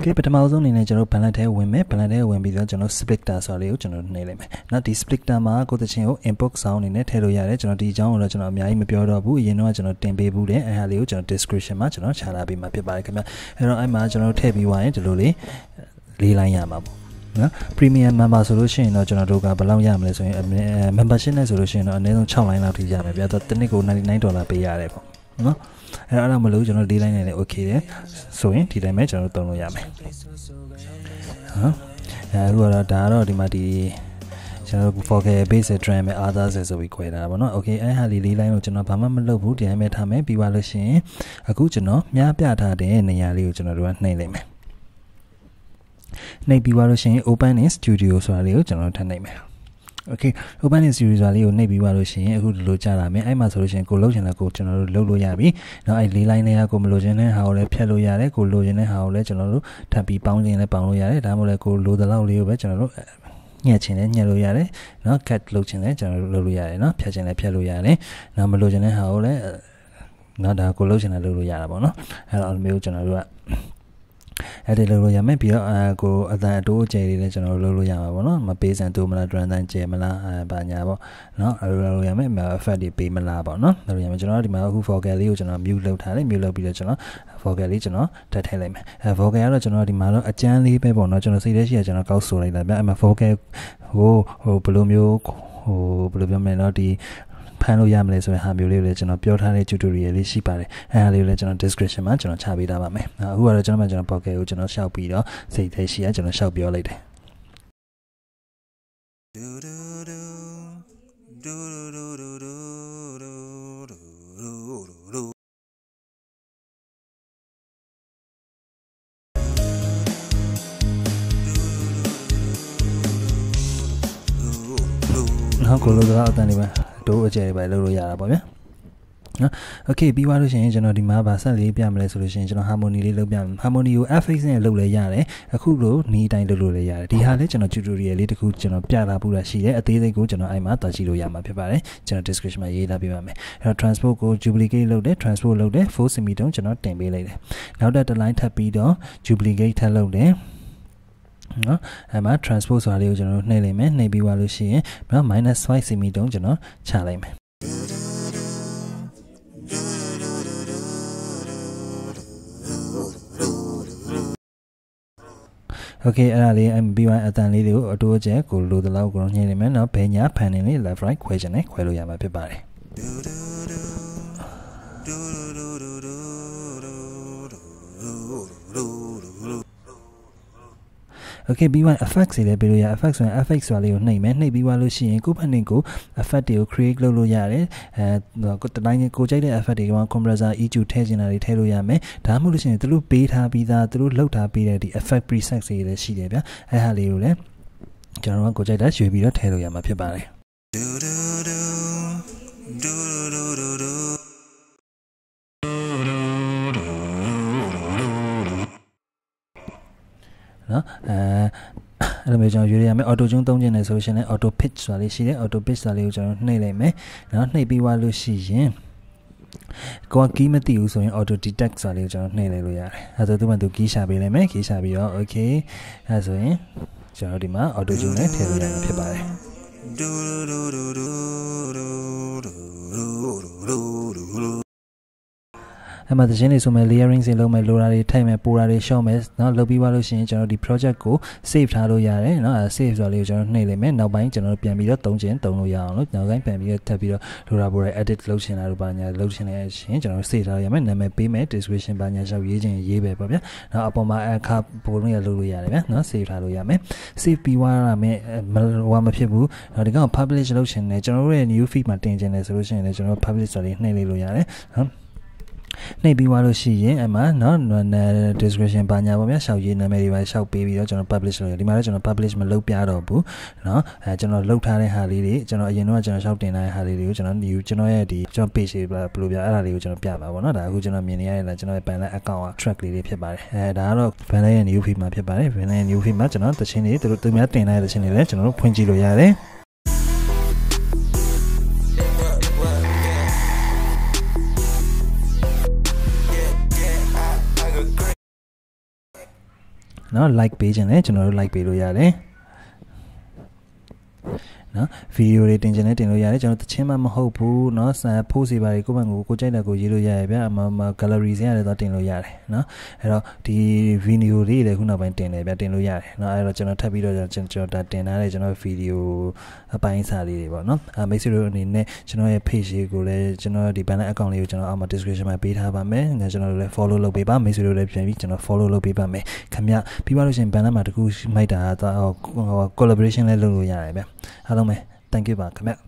Okay ပထမဆုံးအနေနဲ့ကျွန်တော် bandlab ထဲဝင်မယ် bandlab ထဲဝင်ပြီးတော့ကျွန်တော် splitter ဆိုတာလေးကိုကျွန်တော်နှိပ်လိုက်မယ်။နောက်ဒီ splitter မှာကိုယ်တချင်းကို input sound အနေနဲ့ထည့်လို့ရတယ်ကျွန်တော်ဒီအကြောင်းကိုတော့ကျွန်တော်အများကြီးမပြောတော့ဘူးအရင်တော့ကျွန်တော်တင်ပေးဘူးတဲ့အဲဟာလေးကိုကျွန်တော် description မှာကျွန်တော်ချလာပေးမှာဖြစ်ပါတယ်ခင်ဗျ။အဲ့တော့အဲ့မှာကျွန်တော်ထည့်ပြီးသွားရင်ဒီလိုလေးလေးလိုင်းရမှာပေါ့နော် premium member ဆိုလို့ရှိရင်တော့ကျွန်တော်တို့ကဘယ်လောက်ရမလဲဆိုရင် membership နဲ့ဆိုလို့ရှိရင်တော့အနည်းဆုံး6 line လောက်ထိရမယ်ဗျာ။တစ်နှစ်ကို$99ပေးရတယ်ပေါ့နော်။အဲ့တော့မလို့ကျွန်တော်၄ line နဲ့လည်း okay တယ်ဆိုရင်ဒီတိုင်းပဲကျွန်တော်တို့သုံးလို့ရမယ်။ဟုတ်အခုတော့ဒါကတော့ဒီမှာဒီကျွန်တော် 4K base drum နဲ့ others ဆိုပြီးခွဲတာပါเนาะ okay အဲ့ဟာလေး၄ line ကိုကျွန်တော်ဘာမှမလုပ်ဘူးဒီတိုင်းပဲထားမယ်ပြီးသွားလို့ရှိရင်အခုကျွန်တော်မြားပြထားတဲ့နေရာလေးကိုကျွန်တော်တို့ကနှိပ်လိုက်မယ်နှိပ်ပြီးသွားလို့ရှိရင် open in studio ဆိုတာလေးကိုကျွန်တော်ထပ်နှိပ်မယ်Okay open in studio ဆိုတာလေးကိုနှိပ်ပြီးသွားလို့ရှိရင်အခုဒီလိုကြာလာမယ်အဲ့မှာဆိုလို့ရှိရင်ကိုလှုပ်ချင်တဲ့ကိုကျွန်တော်တို့လှုပ်လို့ရပြီเนาะအဲ့၄ line လေးကကိုမလိုချင်တဲ့ဟာကိုလည်းဖြတ်လို့ရတယ်ကိုလိုချင်တဲ့ဟာကိုလည်းကျွန်တော်တို့ထပ်ပြီးပေါင်းခြင်းလည်းပေါင်းလို့ရတယ်ဒါမှမဟုတ်လည်းကိုလိုတဲ့လောက်လေးကိုပဲကျွန်တော်တို့ညှက်ချင်လည်းညှက်လို့ရတယ်เนาะ cut လုပ်ချင်လည်းကျွန်တော်တို့လုပ်လို့ရတယ်เนาะဖြတ်ချင်လည်းဖြတ်လို့ရတယ်เนาะမလိုချင်တဲ့ဟာကိုလည်းเนาะဒါကိုလှုပ်ချင်လည်းလုပ်လို့ရတာပေါ့เนาะအဲ့တော့မျိုးကျွန်တော်တို့ကအဲ့ဒီလုပ်လို့ရမယ်ပြီးတော့ကိုအတန်အတိုးအကျယ်လေးလည်းကျွန်တော်တို့လုပ်လို့ရမှာပေါ့နော်မပေးစံတိုးမလား drum တန်းကျယ်မလားဘာညာပေါ့နော်အဲ့လိုလုပ်လို့ရမယ် effect တွေပေးမလားပေါ့နော်လုပ်လို့ရမယ်ကျွန်တော်တို့ဒီမှာအခု vocal လေးကိုကျွန်တော် mute လုပ်ထားတယ် mute လုပ်ပြီးတော့ကျွန်တော် vocal လေးကျွန်တော်တက်ထည့်လိုက်မယ်vocal ကတော့ကျွန်တော်ဒီမှာတော့အကျန်းလေးပဲပေါ့နော်ကျွန်တော်စိတ်ထဲရှိရကျွန်တော်ကောက်ဆိုလိုက်တာဗျအဲ့မှာ vocal ဟိုဘယ်လိုမျိုးဘယ်လိုပြောမလဲနော်ဒီဖန်လို့ရမလဲဆိုရင်ဟာမျိုးလေးကိုလည်းကျွန်တော်ပြောထားတဲ့ tutorial လေးရှိပါတယ်အဲဟာလေးကိုလည်းကျွန်တော် description မှာကျွန်တော်ချပေးထားပါမယ်အခုကတော့ကျွန်တော် pocket ကိုကျွန်တော်ရှောက်ပြီးတော့စိတ်ထဲရှိရကျွန်တော်ရှောက်ပြောလိုက်တယ်နောက်ကိုလိုတော့အတန်လေးပဲတိုးအကျယ်ပဲလုပ်လို့ရတာပေါ့ဗျာနော် okay ပြီးသွားလို့ရှိရင်ကျွန်တော်ဒီမှာဗာဆက်လေးပြမယ်လဲဆိုလို့ရှိရင်ကျွန်တော် harmony လေးလုပ်ပြမယ် harmony ကို fx နဲ့လုပ်လဲရတယ်အခုလိုနီးတိုင်းလုပ်လို့လဲရတယ်ဒီဟာလဲကျွန်တော် tutorial လေးတစ်ခုကျွန်တော်ပြထားပူတာရှိတယ်အသေးစိတ်ကိုကျွန်တော်အဲ့မှာတွားကြည့်လို့ရမှာဖြစ်ပါတယ်ကျွန်တော် description မှာရေးထားပေးပါမယ်အဲ့တော့ transport ကို duplicate လုပ်တယ် transport လုပ်တယ် full semitone ကျွန်တော်တင်ပေးလိုက်တယ်နောက်တစ် line ထပ်ပြီးတော့ duplicate ထပ်လုပ်တယ်နော်အဲ့မှာ transport ဆိုတာလေးကိုကျွန်တော်နှိပ်လိုက်မယ်နှိပ်ပြီးသွားလို့ရှိရင်နော် -5 semitone ကျွန်တော်ချလိုက်မယ်Okay အဲ့ဒါလေးပြီးသွားအတန်လေးတွေကိုအတိုးအကျယ်ကိုလိုသလောက်ကိုညှိနေမယ်နော်ဘယ်ညာဖန်နေလေး left right ခွဲချင်တယ်ခွဲလို့ရမှာဖြစ်ပါတယ်Okay ပြီးသွား effects တွေလည်းပေးလို့ရ effects ဆိုရင် effects ဆိုတာလေးကိုနှိပ်မယ်နှိပ်ပြီးသွားလို့ရှိရင်ကိုယ့်ဖက်နဲ့ကို effect တွေကို create လုပ်လို့ရတယ်တတိုင်းကိုကြိုက်တဲ့ effect တွေက compressor EQ ထည့်ချင်တာတွေထည့်လို့ရမယ်ဒါမှမဟုတ်လို့ရှိရင်သူတို့ပေးထားပြီးသားသူတို့လောက်ထားပေးတဲ့ဒီ effect preset တွေလည်းရှိတယ်ဗျအဲ့ဟာလေးကိုလည်းကျွန်တော်ကကိုကြိုက်တာရွေးပြီးတော့ထည့်လို့ရမှာဖြစ်ပါတယ်နော်အဲ့လိုမျိုးကျွန်တော်ရွေးရမယ် auto tune သုံးခြင်းနဲ့ဆိုရှင်လည်း auto pitch ဆိုတာလေးရှိတယ် auto pitch ဆိုတာလေးကိုကျွန်တော်နှိပ်လိုက်မယ်နော်နှိပ်ပြီးသွားလို့ရှိရင်ကိုက key မသိဘူးဆိုရင် auto detect ဆိုတာလေးကိုကျွန်တော်နှိပ်လိုက်လို့ရတယ်အဲ့ဒါဆိုသူ့မှာသူ key ရှာပေးလိုက်မယ် key ရှာပြီးတော့ okay အဲ့ဆိုရင်ကျွန်တော်ဒီမှာ auto tune နဲ့ထည့်လို့ရမှာဖြစ်ပါတယ်အဲ့မှာသင်းလေးဆိုမဲ့ layering တွေလုပ်မယ်လိုတာတွေထိုက်မယ်ပိုတာတွေရှော့မယ်เนาะလုပ်ပြီးသွားလို့ရှိရင်ကျွန်တော်ဒီ project ကို save ထားလို့ရတယ်เนาะ save ဆိုတာလေးကိုကျွန်တော်နှိပ်လိုက်မယ်နောက်ပိုင်းကျွန်တော်ပြန်ပြီးတော့သုံးလို့ရအောင်လို့နောက်ပိုင်းပြန်ပြီးတော့ထပ်ပြီးတော့လိုတာပိုတာ edit လုပ်ချင်တာတို့ပါညာလုပ်ချင်တဲ့အရှင်ကျွန်တော် save ထားရမယ်နာမည်ပေးမယ် description ပါညာရှောက်ရေးချင်ရေးပဲပေါ့ဗျာเนาะအပေါ်မှာအခါပုံလို့ရလုပ်လို့ရတယ်ဗျာเนาะ save ထားလို့ရမယ် save ပြီးသွားရမယ်မဖြစ်ဘူးဒီကောင် publish လုပ်ချင်တယ်ကျွန်တော်တို့ရဲ့ new feed မှာတင်ချင်တယ်ဆိုလို့ရှိရင်လည်းကျွန်တော် publish ဆိုတာလေးနှိပ်လိုက်လို့ရတယ်เนาะနှိပ်ပြီးသွားလို့ရှိရင်အမှเนาะ description ပါညာပေါ့ဗျာရှောက်ရေးနာမည်တွေပါရှောက်ပေးပြီးတော့ကျွန်တော် publish လုပ်ရဒီမှာလည်းကျွန်တော် publish မလုပ်ပြတော့ဘူးเนาะကျွန်တော်လုပ်ထားတဲ့ဟာလေးတွေကျွန်တော်အရင်တော့ကျွန်တော်ရှောက်တင်ထားတဲ့ဟာလေးတွေကိုကျွန်တော်ရဲ့ဒီကျွန်တော် page တွေဘယ်လိုပြအဲ့ဒါလေးကိုကျွန်တော်ပြပါပေါ့เนาะဒါအခုကျွန်တော်မြင်နေရတဲ့လားကျွန်တော်ရဲ့ bandlab account က track လေးတွေဖြစ်ပါတယ်ဒါကတော့ bandlab ရဲ့ new feed မှာဖြစ်ပါတယ် bandlab ရဲ့ new feed မှာကျွန်တော်တခြင်းတွေသူများတင်ထားတဲ့တခြင်းတွေလည်းကျွန်တော်တို့ဖွင့်ကြည့်လို့ရတယ် နော် like ပေးခြင်းလဲကျွန်တော်တို့ like ပေးလို့ရတယ်နော်ဗီဒီယိုတွေတင်ခြင်းနဲ့တင်လို့ရတယ်ကျွန်တော်တချင်းမှမဟုတ်ဘူးเนาะစာ post တွေပါတယ်ကိုယ့်ဘက်ကိုကြိုက်တဲ့ကိုရေးလို့ရရဗျာgallery စရတယ်တော့တင်လို့ရတယ်เนาะအဲ့တော့ဒီ video တွေလည်းခုနောက်ပိုင်းတင်တယ်ဗျာတင်လို့ရတယ်เนาะအဲ့တော့ကျွန်တော်ထပ်ပြီးတော့ကျွန်တော်ဒါတင်ထားတဲ့ကျွန်တော် video အပိုင်းစာလေးတွေပေါ့เนาะမိတ်ဆွေတို့အနေနဲ့ကျွန်တော်ရဲ့ page လေးကိုလည်းကျွန်တော်ဒီ bandlab account လေးကိုကျွန်တော်အောက်မှာ description မှာပေးထားပါမယ်ကျွန်တော်တို့လည်း follow လုပ်ပေးပါမိတ်ဆွေတို့လည်းပြန်ပြီးကျွန်တော် follow လုပ်ပေးပါမယ်ခင်ဗျပြီးသွားလို့ရှိရင် bandlab မှာတခုမိုက်တာcollaboration လည်းလုပ်လို့ရတယ်ဗျာအားလုံးပဲThank you ပါခင်ဗျ